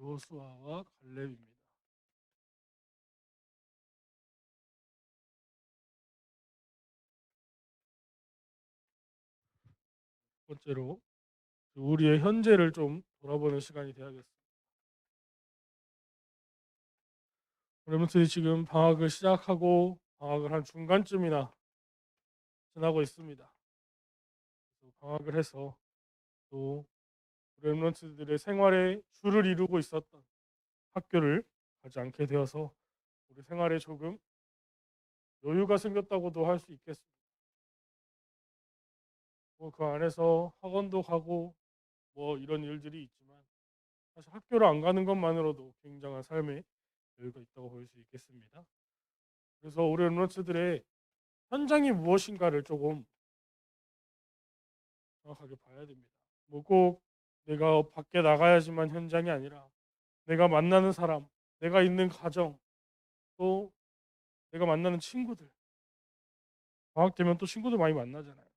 여호수아와 갈렙입니다. 첫 번째로 우리의 현재를 좀 돌아보는 시간이 돼야겠습니다. 여러분들이 지금 방학을 시작하고 방학을 한 중간쯤이나 지나고 있습니다. 방학을 해서 또 렘넌트들의 생활에 줄을 이루고 있었던 학교를 가지 않게 되어서 우리 생활에 조금 여유가 생겼다고도 할 수 있겠습니다. 그 안에서 학원도 가고 뭐 이런 일들이 있지만 사실 학교를 안 가는 것만으로도 굉장한 삶의 여유가 있다고 볼 수 있겠습니다. 그래서 우리 렘넌트들의 현장이 무엇인가를 조금 정확하게 봐야 됩니다. 뭐 꼭 내가 밖에 나가야지만 현장이 아니라 내가 만나는 사람, 내가 있는 가정, 또 내가 만나는 친구들, 방학 되면 또 친구들 많이 만나잖아요.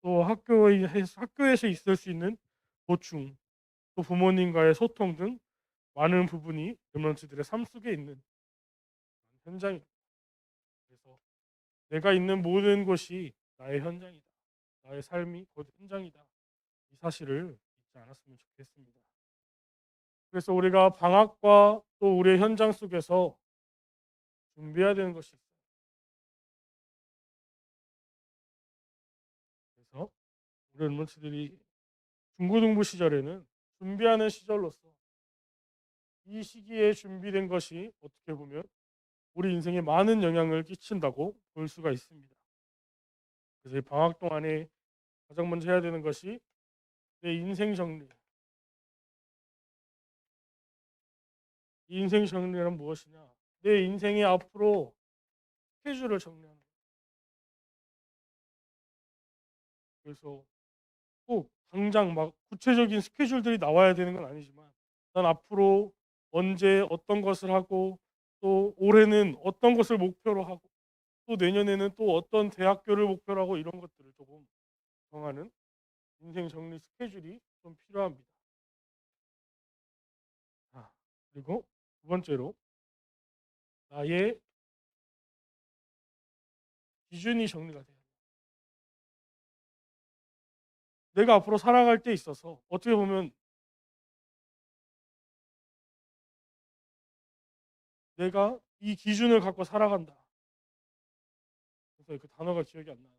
또 학교에서 있을 수 있는 보충, 또 부모님과의 소통 등 많은 부분이 렘넌트들의 삶 속에 있는 현장입니다. 그래서 내가 있는 모든 곳이 나의 현장이다. 나의 삶이 곧 현장이다. 이 사실을 잊지 않았으면 좋겠습니다. 그래서 우리가 방학과 또 우리의 현장 속에서 준비해야 되는 것이 있어요. 그래서 우리 렘넌트들이 중고등부 시절에는 준비하는 시절로서 이 시기에 준비된 것이 어떻게 보면 우리 인생에 많은 영향을 끼친다고 볼 수가 있습니다. 그래서 이 방학 동안에 가장 먼저 해야 되는 것이 내 인생 정리. 이 인생 정리는 무엇이냐? 내 인생의 앞으로 스케줄을 정리하는 거예요. 그래서 꼭 당장 막 구체적인 스케줄들이 나와야 되는 건 아니지만 난 앞으로 언제 어떤 것을 하고 또 올해는 어떤 것을 목표로 하고 또 내년에는 또 어떤 대학교를 목표로 하고 이런 것들을 조금 정하는 인생 정리 스케줄이 좀 필요합니다. 그리고 두 번째로 나의 기준이 정리가 돼요. 내가 앞으로 살아갈 때 있어서 어떻게 보면 내가 이 기준을 갖고 살아간다. 그래서 그 단어가 기억이 안 나요.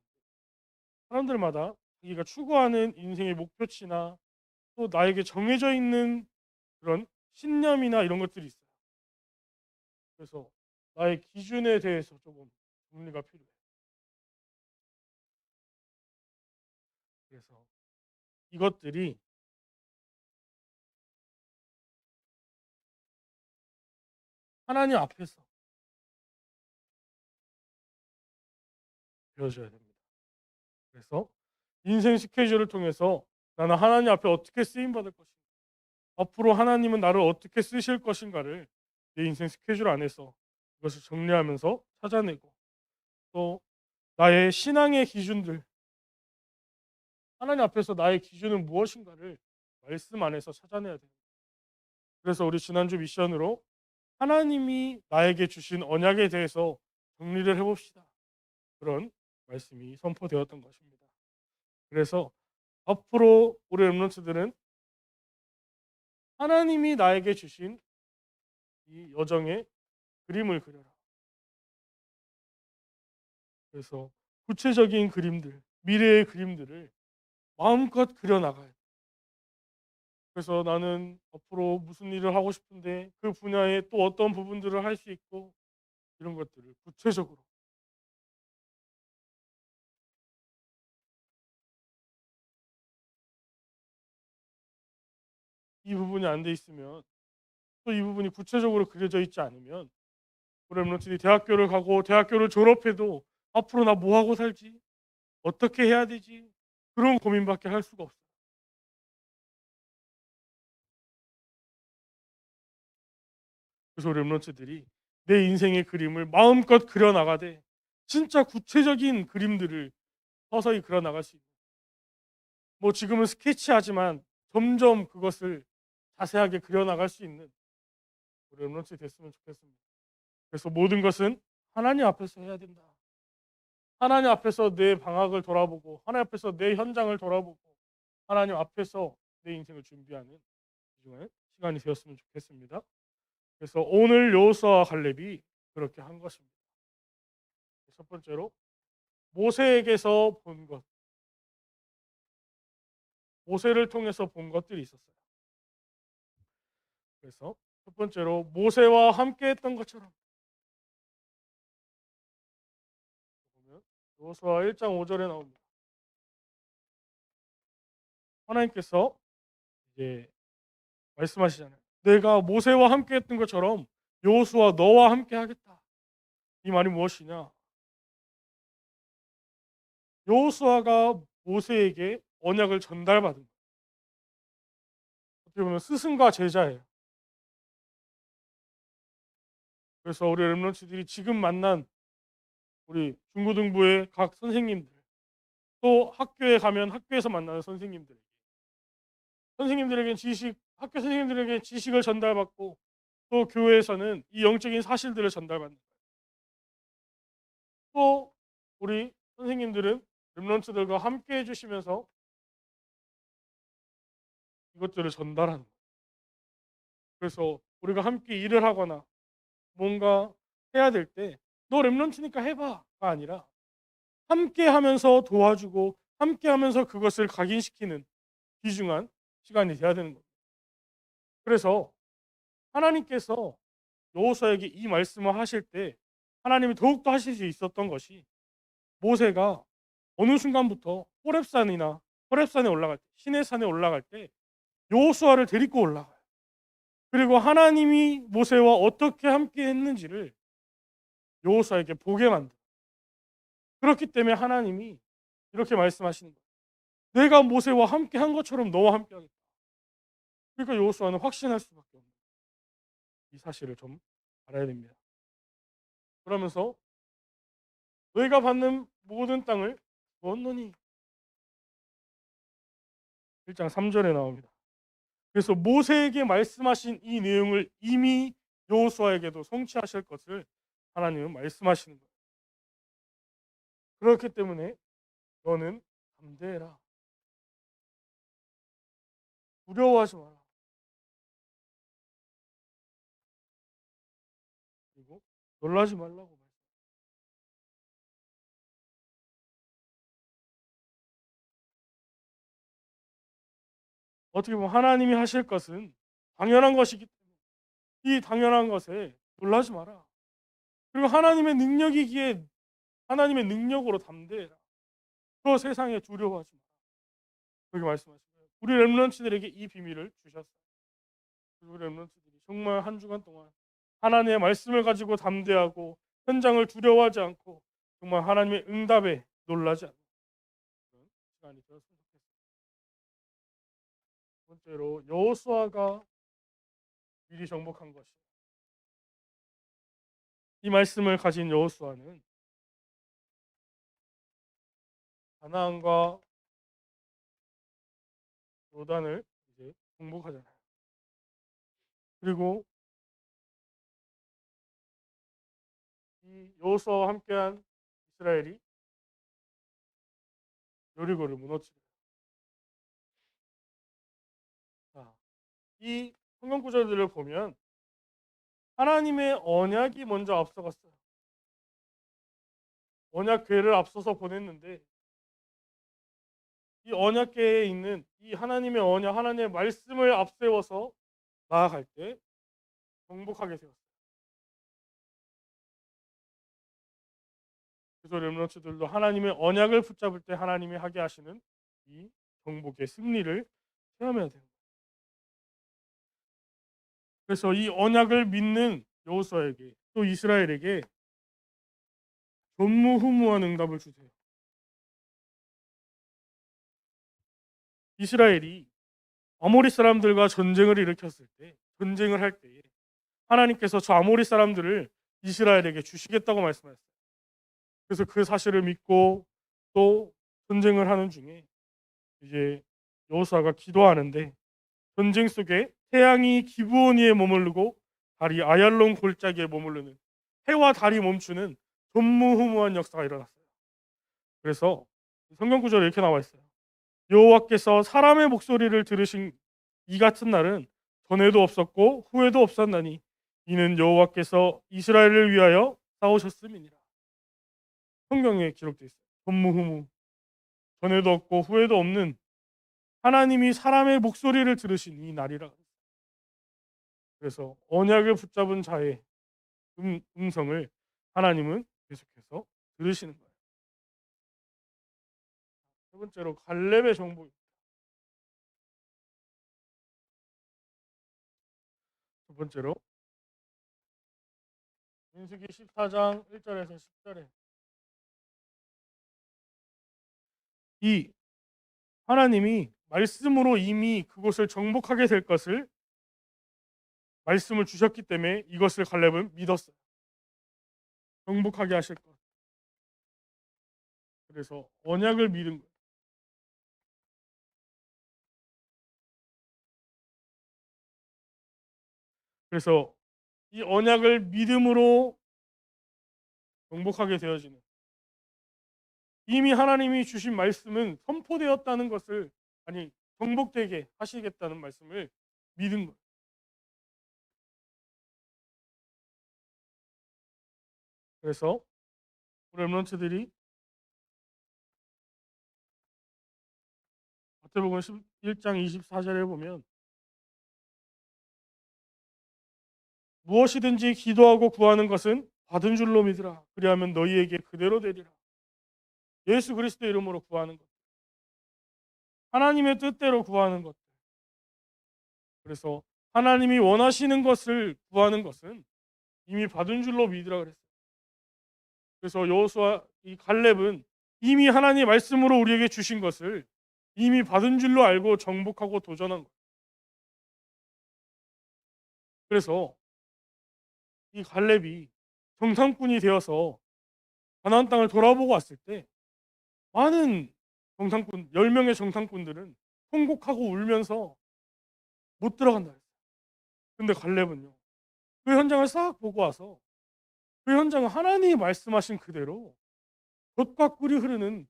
사람들마다 자기가 추구하는 인생의 목표치나 또 나에게 정해져 있는 그런 신념이나 이런 것들이 있어요. 그래서 나의 기준에 대해서 조금 정리가 필요해요. 그래서 이것들이 하나님 앞에서 되어져야 됩니다. 그래서 인생 스케줄을 통해서 나는 하나님 앞에 어떻게 쓰임 받을 것인가, 앞으로 하나님은 나를 어떻게 쓰실 것인가를 내 인생 스케줄 안에서 이것을 정리하면서 찾아내고 또 나의 신앙의 기준들, 하나님 앞에서 나의 기준은 무엇인가를 말씀 안에서 찾아내야 됩니다. 그래서 우리 지난주 미션으로 하나님이 나에게 주신 언약에 대해서 정리를 해봅시다. 그런 말씀이 선포되었던 것입니다. 그래서 앞으로 우리 렘넌트들은 하나님이 나에게 주신 이 여정의 그림을 그려라. 그래서 구체적인 그림들, 미래의 그림들을 마음껏 그려나가요. 그래서 나는 앞으로 무슨 일을 하고 싶은데 그 분야에 또 어떤 부분들을 할 수 있고 이런 것들을 구체적으로 이 부분이 안 돼 있으면 또 이 부분이 구체적으로 그려져 있지 않으면 우리 렘넌트들이 대학교를 가고 대학교를 졸업해도 앞으로 나 뭐 하고 살지? 어떻게 해야 되지? 그런 고민밖에 할 수가 없어요. 그래서 우리 렘넌트들이 내 인생의 그림을 마음껏 그려나가되 진짜 구체적인 그림들을 서서히 그려나갈 수 있는, 뭐 지금은 스케치하지만 점점 그것을 자세하게 그려나갈 수 있는 우리 렘넌트 됐으면 좋겠습니다. 그래서 모든 것은 하나님 앞에서 해야 된다. 하나님 앞에서 내 방학을 돌아보고 하나님 앞에서 내 현장을 돌아보고 하나님 앞에서 내 인생을 준비하는 귀중한 시간이 되었으면 좋겠습니다. 그래서 오늘 여호수아와 갈렙이 그렇게 한 것입니다. 첫 번째로 모세에게서 본 것, 모세를 통해서 본 것들이 있었어요. 그래서 첫 번째로 모세와 함께했던 것처럼 보면 여호수아 1장 5절에 나옵니다. 하나님께서 이제 말씀하시잖아요. 내가 모세와 함께했던 것처럼 여호수아 너와 함께하겠다. 이 말이 무엇이냐? 여호수아가 모세에게 언약을 전달받은 거예요. 어떻게 보면 스승과 제자예요. 그래서 우리 렘넌트들이 지금 만난 우리 중고등부의 각 선생님들, 또 학교에 가면 학교에서 만나는 선생님들에게 학교 선생님들에게 지식을 전달받고 또 교회에서는 이 영적인 사실들을 전달받는 거예요. 또 우리 선생님들은 렘넌트들과 함께 해주시면서 이것들을 전달하는 거예요. 그래서 우리가 함께 일을 하거나 뭔가 해야 될 때 너 렘넌트니까 해봐가 아니라 함께 하면서 도와주고 함께 하면서 그것을 각인시키는 귀중한 시간이 돼야 되는 겁니다. 그래서 하나님께서 여호수아에게 이 말씀을 하실 때 하나님이 더욱더 하실 수 있었던 것이 모세가 어느 순간부터 호렙산에 올라갈 때, 시내산에 올라갈 때 여호수아를 데리고 올라가요. 그리고 하나님이 모세와 어떻게 함께 했는지를 여호수아에게 보게 만들어요. 그렇기 때문에 하나님이 이렇게 말씀하시는 거예요. 내가 모세와 함께 한 것처럼 너와 함께 하겠다. 그러니까 여호수아는 확신할 수밖에 없는 이 사실을 좀 알아야 됩니다. 그러면서 너희가 받는 모든 땅을 주었노니 1장 3절에 나옵니다. 그래서 모세에게 말씀하신 이 내용을 이미 여호수아에게도 성취하실 것을 하나님은 말씀하시는 거예요. 그렇기 때문에 너는 담대해라. 두려워하지 마라. 그리고 놀라지 말라고 말해요. 어떻게 보면 하나님이 하실 것은 당연한 것이기 때문에 이 당연한 것에 놀라지 마라. 그리고 하나님의 능력이기에 하나님의 능력으로 담대해라. 그 세상에 두려워하지 마라. 그렇게 말씀하신 거예요. 우리 렘넌트들에게 이 비밀을 주셨어요. 우리 렘넌트들이 정말 한 주간 동안 하나님의 말씀을 가지고 담대하고 현장을 두려워하지 않고 정말 하나님의 응답에 놀라지 않는 그런 시간이 되었으면 좋겠습니다. 두 번째로 여호수아가 미리 정복한 것이 이 말씀을 가진 여호수아는 가나안과 요단을 이제 정복하잖아요. 그리고 이 여호수아와 함께한 이스라엘이 여리고를 무너뜨려요. 자, 이 성경 구절들을 보면 하나님의 언약이 먼저 앞서갔어요. 언약궤를 앞서서 보냈는데 이 언약궤에 있는 이 하나님의 언약, 하나님의 말씀을 앞세워서 나아갈 때 정복하게 되었어요. 그래서 렘넌트들도 하나님의 언약을 붙잡을 때 하나님이 하게 하시는 이 정복의 승리를 체험해야 됩니다. 그래서 이 언약을 믿는 여호수아에게 또 이스라엘에게 전무후무한 응답을 주세요. 이스라엘이 아모리 사람들과 전쟁을 할 때에 하나님께서 저 아모리 사람들을 이스라엘에게 주시겠다고 말씀하셨어요. 그래서 그 사실을 믿고 또 전쟁을 하는 중에 이제 여호수아가 기도하는데 전쟁 속에 태양이 기브온 위에 머무르고 달이 아얄론 골짜기에 머무르는 해와 달이 멈추는 전무후무한 역사가 일어났어요. 그래서 성경 구절에 이렇게 나와 있어요. 여호와께서 사람의 목소리를 들으신 이 같은 날은 전에도 없었고 후에도 없었나니 이는 여호와께서 이스라엘을 위하여 싸우셨음이니라. 성경에 기록되어 있어요. 전무후무, 전에도 없고 후에도 없는 하나님이 사람의 목소리를 들으신 이 날이라. 그래서 언약을 붙잡은 자의 음성을 하나님은 계속해서 들으시는 거예요. 세 번째로 갈렙의 정복. 두 번째로 민수기 14장 1절에서 10절에 이 하나님이 말씀으로 이미 그곳을 정복하게 될 것을 말씀을 주셨기 때문에 이것을 갈렙은 믿었어요. 정복하게 하실 것. 그래서 언약을 믿은 거예요. 그래서 이 언약을 믿음으로 정복하게 되어지는, 이미 하나님이 주신 말씀은 선포되었다는 것을, 아니 정복되게 하시겠다는 말씀을 믿은 거예요. 그래서 우리 렘넌트들이 마태복음 11장 24절에 보면 무엇이든지 기도하고 구하는 것은 받은 줄로 믿으라. 그리하면 너희에게 그대로 되리라. 예수 그리스도 이름으로 구하는 것, 하나님의 뜻대로 구하는 것. 그래서 하나님이 원하시는 것을 구하는 것은 이미 받은 줄로 믿으라 그랬어요. 그래서 여호수아 이 갈렙은 이미 하나님의 말씀으로 우리에게 주신 것을 이미 받은 줄로 알고 정복하고 도전한 것. 그래서 이 갈렙이 정탐꾼이 되어서 가나안 땅을 돌아보고 왔을 때 많은 정탐꾼 10명의 정탐꾼들은 통곡하고 울면서 못 들어간다 했어요. 근데 갈렙은요, 그 현장을 싹 보고 와서 그 현장은 하나님이 말씀하신 그대로 젖과 꿀이 흐르는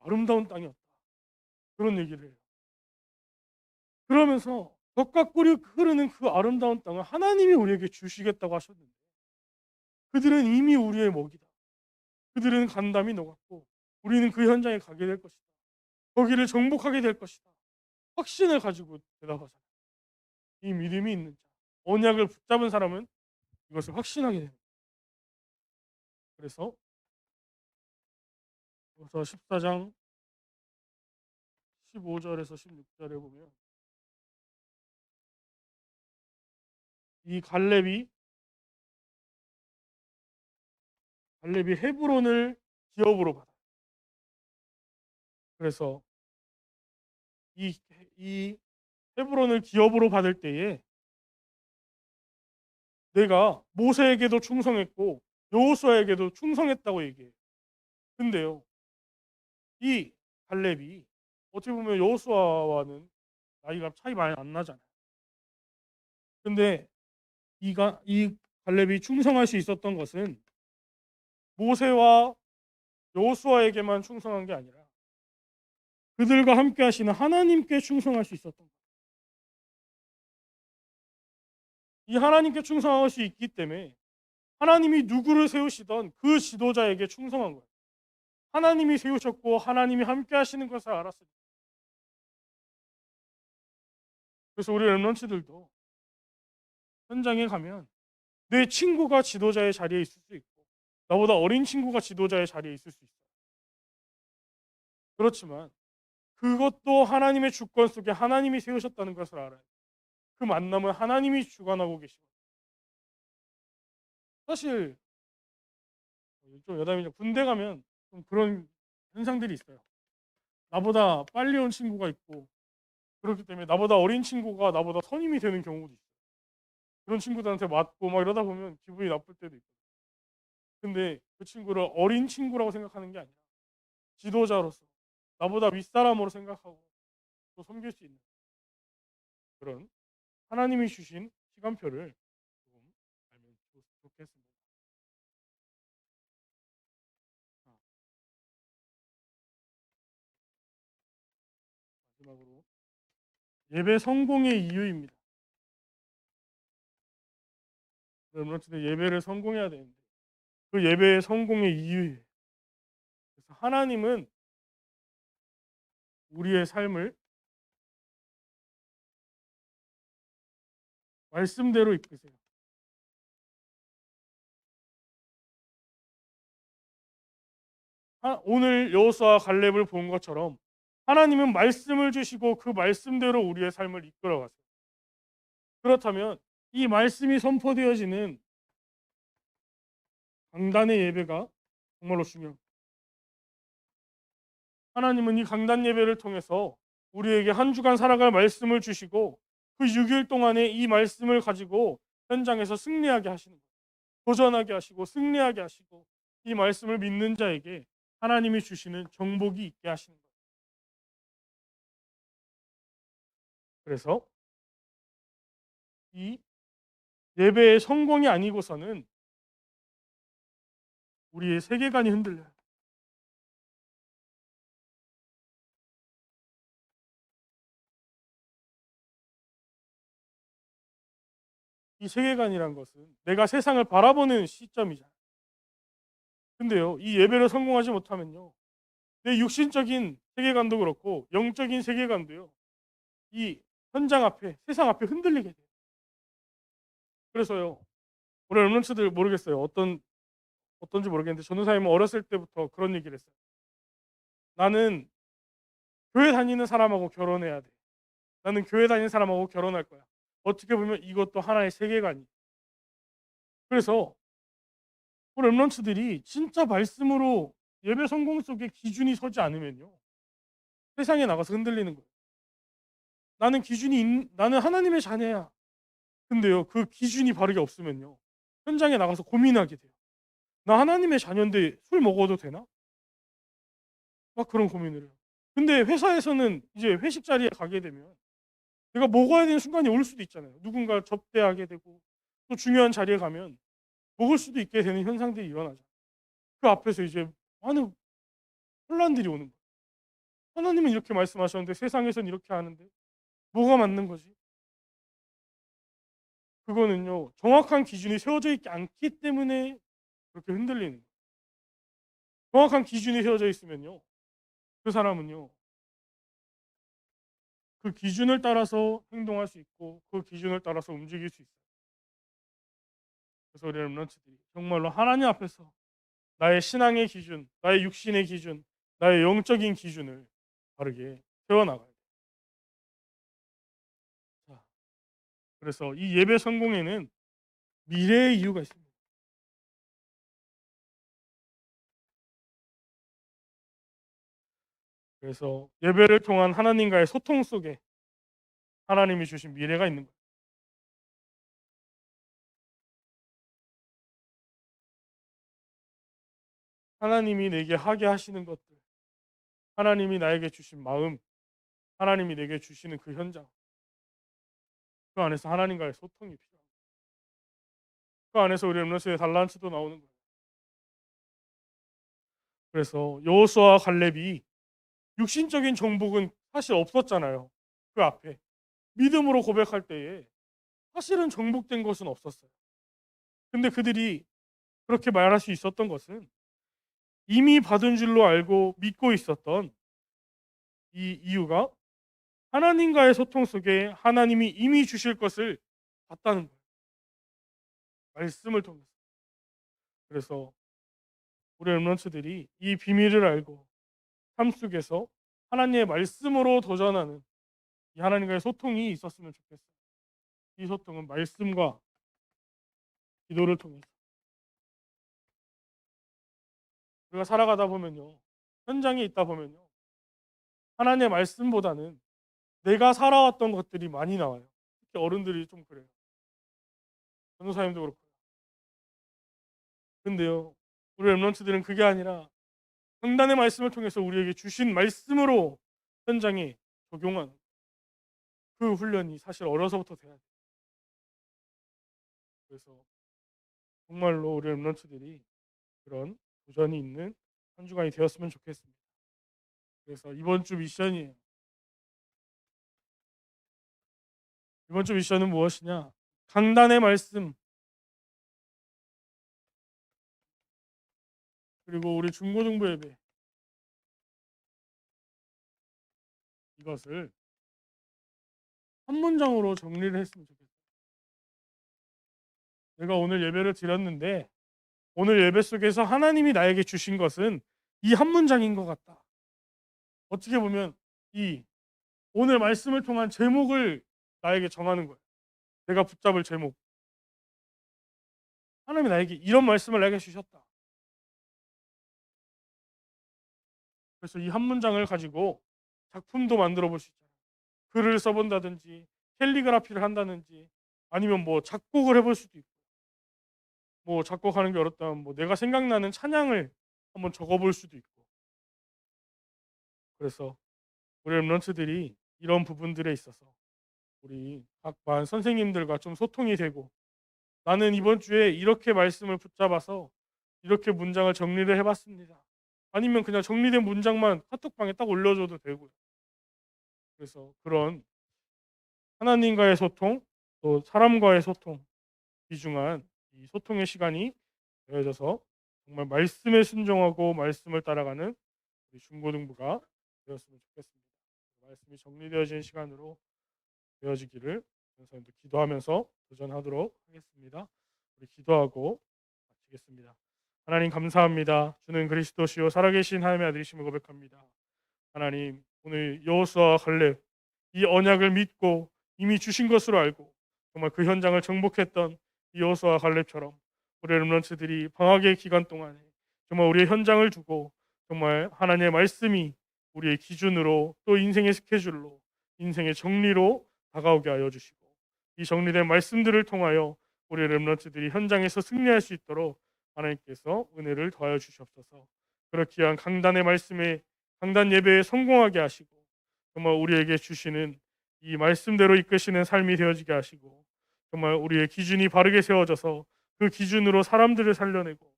아름다운 땅이었다. 그런 얘기를 해요. 그러면서 젖과 꿀이 흐르는 그 아름다운 땅을 하나님이 우리에게 주시겠다고 하셨는데 그들은 이미 우리의 먹이다. 그들은 간담이 녹았고 우리는 그 현장에 가게 될 것이다. 거기를 정복하게 될 것이다. 확신을 가지고 대답하잖아요. 이 믿음이 있는 자, 언약을 붙잡은 사람은 이것을 확신하게 됩니다. 그래서 14장 15절에서 16절에 보면 이 갈렙이 헤브론을 기업으로 받아요. 그래서 이, 이 헤브론을 기업으로 받을 때에 내가 모세에게도 충성했고 여호수아에게도 충성했다고 얘기해요. 근데요, 이 갈렙이 어떻게 보면 여호수아와는 나이가 차이 많이 안 나잖아요. 근데 이 갈렙이 충성할 수 있었던 것은 모세와 여호수아에게만 충성한 게 아니라 그들과 함께 하시는 하나님께 충성할 수 있었던 거예요. 이 하나님께 충성할 수 있기 때문에 하나님이 누구를 세우시던 그 지도자에게 충성한 거예요. 하나님이 세우셨고 하나님이 함께 하시는 것을 알았어요. 그래서 우리 렘넌트들도 현장에 가면 내 친구가 지도자의 자리에 있을 수 있고 나보다 어린 친구가 지도자의 자리에 있을 수 있어요. 그렇지만 그것도 하나님의 주권 속에 하나님이 세우셨다는 것을 알아요. 그 만남은 하나님이 주관하고 계시고, 사실 좀 여담이죠. 군대 가면 좀 그런 현상들이 있어요. 나보다 빨리 온 친구가 있고 그렇기 때문에 나보다 어린 친구가 나보다 선임이 되는 경우도 있어요. 그런 친구들한테 맞고 막 이러다 보면 기분이 나쁠 때도 있고. 근데 그 친구를 어린 친구라고 생각하는 게 아니라 지도자로서 나보다 윗사람으로 생각하고 또 섬길 수 있는 그런 하나님이 주신 시간표를 예배 성공의 이유입니다. 여러분 예배를 성공해야 되는데 그 예배의 성공의 이유예요. 그래서 하나님은 우리의 삶을 말씀대로 이끄세요. 오늘 여호수아와 갈렙을 본 것처럼 하나님은 말씀을 주시고 그 말씀대로 우리의 삶을 이끌어 가세요. 그렇다면 이 말씀이 선포되어지는 강단의 예배가 정말로 중요합니다. 하나님은 이 강단 예배를 통해서 우리에게 한 주간 살아갈 말씀을 주시고 그 6일 동안에 이 말씀을 가지고 현장에서 승리하게 하시는 거예요. 도전하게 하시고 승리하게 하시고 이 말씀을 믿는 자에게 하나님이 주시는 정복이 있게 하시는 거예요. 그래서 이 예배의 성공이 아니고서는 우리의 세계관이 흔들려요. 이 세계관이란 것은 내가 세상을 바라보는 시점이잖아요. 근데요, 이 예배를 성공하지 못하면요, 내 육신적인 세계관도 그렇고 영적인 세계관도요, 이 현장 앞에 세상 앞에 흔들리게 돼요. 그래서요, 우리 랩런츠들 모르겠어요. 어떤지 모르겠는데 전도사님은 어렸을 때부터 그런 얘기를 했어요. 나는 교회 다니는 사람하고 결혼해야 돼. 나는 교회 다니는 사람하고 결혼할 거야. 어떻게 보면 이것도 하나의 세계관이. 그래서 우리 랩런츠들이 진짜 말씀으로 예배 성공 속에 기준이 서지 않으면요, 세상에 나가서 흔들리는 거예요. 나는 하나님의 자녀야. 근데요, 그 기준이 바르게 없으면요, 현장에 나가서 고민하게 돼요. 나 하나님의 자녀인데 술 먹어도 되나? 막 그런 고민을 해요. 근데 회사에서는 이제 회식 자리에 가게 되면 내가 먹어야 되는 순간이 올 수도 있잖아요. 누군가 접대하게 되고 또 중요한 자리에 가면 먹을 수도 있게 되는 현상들이 일어나죠. 그 앞에서 이제 많은 혼란들이 오는 거예요. 하나님은 이렇게 말씀하셨는데 세상에서는 이렇게 하는데 뭐가 맞는 거지? 그거는요, 정확한 기준이 세워져 있지 않기 때문에 그렇게 흔들리는 거예요. 정확한 기준이 세워져 있으면요, 그 사람은요, 그 기준을 따라서 행동할 수 있고 그 기준을 따라서 움직일 수 있어요. 그래서 우리 렘넌트들이 정말로 하나님 앞에서 나의 신앙의 기준, 나의 육신의 기준, 나의 영적인 기준을 바르게 세워나가야 돼요. 자, 그래서 이 예배 성공에는 미래의 이유가 있습니다. 그래서 예배를 통한 하나님과의 소통 속에 하나님이 주신 미래가 있는 거예요. 하나님이 내게 하게 하시는 것들, 하나님이 나에게 주신 마음, 하나님이 내게 주시는 그 현장, 그 안에서 하나님과의 소통이 필요합니다. 그 안에서 우리 렘넌트의 달란트도 나오는 거예요. 그래서 여호수아와 갈렙이 육신적인 정복은 사실 없었잖아요. 그 앞에 믿음으로 고백할 때에 사실은 정복된 것은 없었어요. 근데 그들이 그렇게 말할 수 있었던 것은 이미 받은 줄로 알고 믿고 있었던 이 이유가 하나님과의 소통 속에 하나님이 이미 주실 것을 봤다는 거예요. 말씀을 통해서. 그래서 우리 렘런츠들이 이 비밀을 알고 삶 속에서 하나님의 말씀으로 도전하는 이 하나님과의 소통이 있었으면 좋겠어요. 이 소통은 말씀과 기도를 통해서 우리가 살아가다 보면요, 현장에 있다 보면요, 하나님의 말씀보다는 내가 살아왔던 것들이 많이 나와요. 특히 어른들이 좀 그래요. 전도사님도 그렇고요. 근데요, 우리 렘넌트들은 그게 아니라 강단의 말씀을 통해서 우리에게 주신 말씀으로 현장에 적용하는 그 훈련이 사실 어려서부터 돼야 돼요. 그래서 정말로 우리 렘넌트들이 그런 도전이 있는 한 주간이 되었으면 좋겠습니다. 그래서 이번 주 미션이에요. 이번 주 미션은 무엇이냐? 강단의 말씀, 그리고 우리 중고등부 예배, 이것을 한 문장으로 정리를 했으면 좋겠어요. 내가 오늘 예배를 드렸는데 오늘 예배 속에서 하나님이 나에게 주신 것은 이 한 문장인 것 같다. 어떻게 보면 이 오늘 말씀을 통한 제목을 나에게 정하는 거예요. 내가 붙잡을 제목. 하나님이 나에게 이런 말씀을 나에게 주셨다. 그래서 이 한 문장을 가지고 작품도 만들어 볼 수 있잖아요. 글을 써본다든지 캘리그라피를 한다든지 아니면 뭐 작곡을 해볼 수도 있고, 뭐 작곡하는 게 어렵다면 뭐 내가 생각나는 찬양을 한번 적어볼 수도 있고. 그래서 우리 랩런트들이 이런 부분들에 있어서 우리 각 반 선생님들과 좀 소통이 되고, 나는 이번 주에 이렇게 말씀을 붙잡아서 이렇게 문장을 정리를 해봤습니다. 아니면 그냥 정리된 문장만 카톡방에 딱 올려줘도 되고요. 그래서 그런 하나님과의 소통, 또 사람과의 소통, 귀중한 이 소통의 시간이 되어져서 정말 말씀에 순종하고 말씀을 따라가는 우리 중고등부가 되었으면 좋겠습니다. 말씀이 정리되어진 시간으로 되어지기를 선생님도 기도하면서 도전하도록 하겠습니다. 우리 기도하고 마치겠습니다. 하나님 감사합니다. 주는 그리스도시요 살아계신 하나님의 아들이심을 고백합니다. 하나님, 오늘 여호수아와 갈렙 이 언약을 믿고 이미 주신 것으로 알고 정말 그 현장을 정복했던 이 여호수아와 갈렙처럼 우리 렘넌트들이 방학의 기간 동안에 정말 우리의 현장을 두고 정말 하나님의 말씀이 우리의 기준으로 또 인생의 스케줄로 인생의 정리로 다가오게 하여 주시고, 이 정리된 말씀들을 통하여 우리 렘넌트들이 현장에서 승리할 수 있도록 하나님께서 은혜를 더하여 주시옵소서. 그렇게 한 강단의 말씀에 강단 예배에 성공하게 하시고 정말 우리에게 주시는 이 말씀대로 이끄시는 삶이 되어지게 하시고, 정말 우리의 기준이 바르게 세워져서 그 기준으로 사람들을 살려내고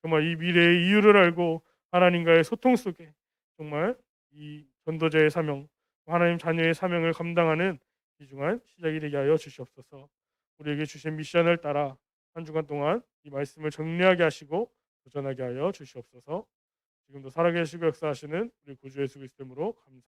정말 이 미래의 이유를 알고 하나님과의 소통 속에 정말 이 전도자의 사명, 하나님 자녀의 사명을 감당하는 귀중한 시작이 되게 하여 주시옵소서. 우리에게 주신 미션을 따라 한 주간 동안 이 말씀을 정리하게 하시고 도전하게 하여 주시옵소서. 지금도 살아계시고 역사하시는 우리 구주 예수 그리스도 이름으로 감사합니다.